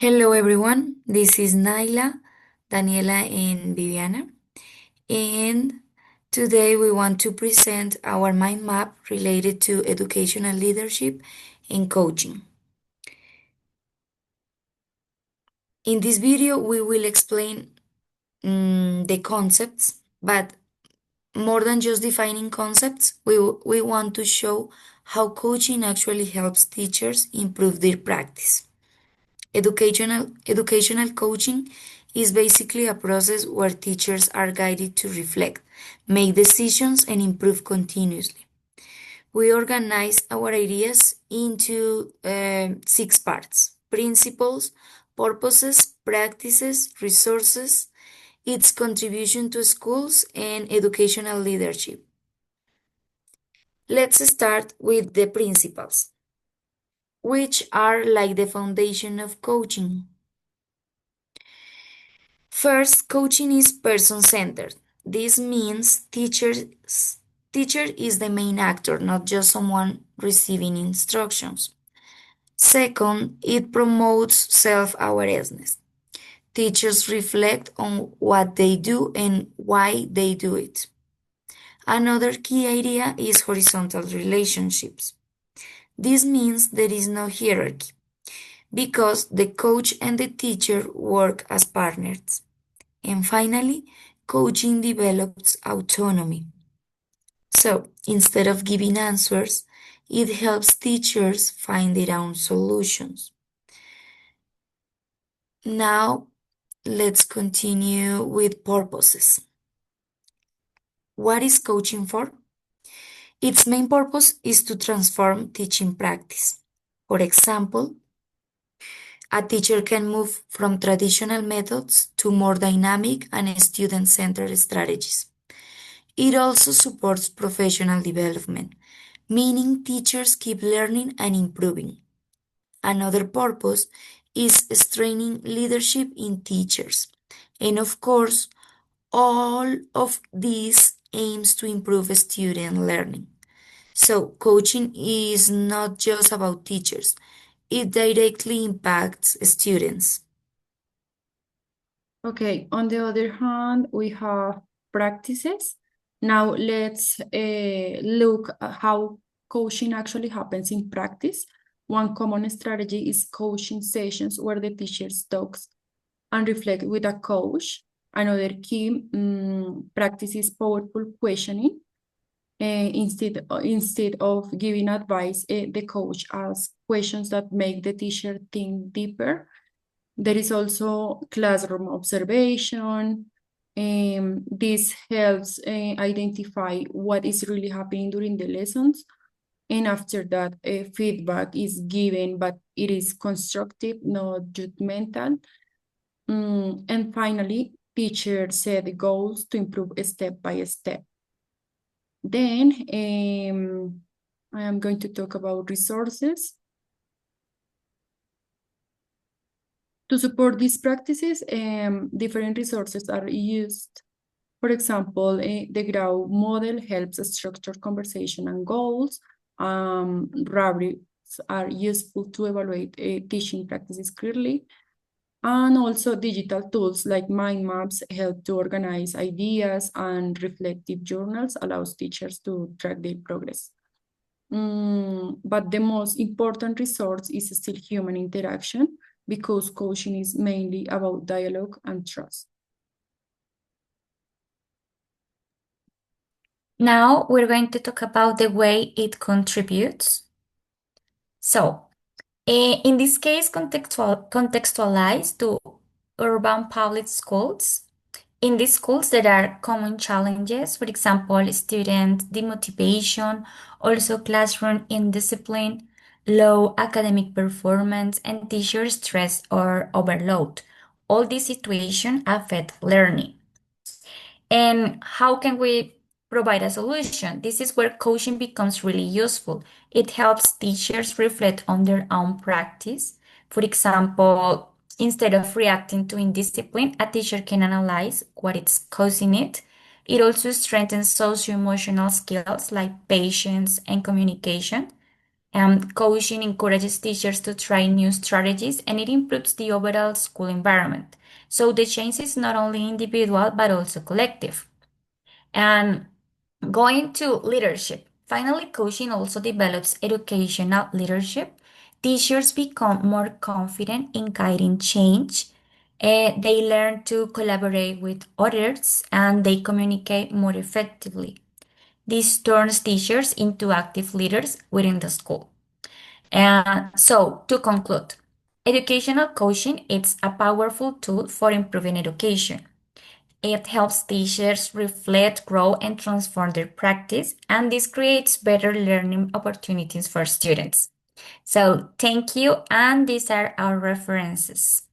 Hello everyone, this is Naila, Daniela, and Viviana, and today we want to present our mind map related to educational leadership and coaching. In this video, we will explain the concepts, but more than just defining concepts, we want to show how coaching actually helps teachers improve their practice. Educational coaching is basically a process where teachers are guided to reflect, make decisions, and improve continuously. We organize our ideas into six parts: principles, purposes, practices, resources, its contribution to schools, and educational leadership. Let's start with the principles, which are like the foundation of coaching. First, coaching is person-centered. This means teacher is the main actor, not just someone receiving instructions. Second, it promotes self-awareness. Teachers reflect on what they do and why they do it. Another key idea is horizontal relationships. This means there is no hierarchy because the coach and the teacher work as partners. And finally, coaching develops autonomy. So instead of giving answers, it helps teachers find their own solutions. Now, let's continue with purposes. What is coaching for? Its main purpose is to transform teaching practice. For example, a teacher can move from traditional methods to more dynamic and student-centered strategies. It also supports professional development, meaning teachers keep learning and improving. Another purpose is strengthening leadership in teachers. And of course, all of this aims to improve student learning. So, coaching is not just about teachers, it directly impacts students. Okay, on the other hand, we have practices. Now let's look at how coaching actually happens in practice. One common strategy is coaching sessions where the teacher talks and reflect with a coach. Another key practice is powerful questioning. Instead of giving advice, the coach asks questions that make the teacher think deeper. There is also classroom observation. This helps identify what is really happening during the lessons. And after that, feedback is given, but it is constructive, not judgmental. And finally, teachers set goals to improve step by step. Then I am going to talk about resources. To support these practices, different resources are used. For example, the GRAU model helps structure conversation and goals. Rubrics are useful to evaluate teaching practices clearly. And also digital tools like mind maps help to organize ideas, and reflective journals allows teachers to track their progress. But the most important resource is still human interaction, because coaching is mainly about dialogue and trust. Now we're going to talk about the way it contributes. So, in this case, contextualized to urban public schools. In these schools, there are common challenges, for example, student demotivation, also classroom indiscipline, low academic performance, and teacher stress or overload. All these situations affect learning. And how can we provide a solution? This is where coaching becomes really useful. It helps teachers reflect on their own practice. For example, instead of reacting to indiscipline, a teacher can analyze what is causing it. It also strengthens socio-emotional skills like patience and communication. Coaching encourages teachers to try new strategies and it improves the overall school environment. So the change is not only individual but also collective. And going to leadership. Finally, coaching also develops educational leadership. Teachers become more confident in guiding change. They learn to collaborate with others and they communicate more effectively. This turns teachers into active leaders within the school. And so, to conclude, educational coaching is a powerful tool for improving education. It helps teachers reflect, grow, and transform their practice, and this creates better learning opportunities for students. So, thank you, and these are our references.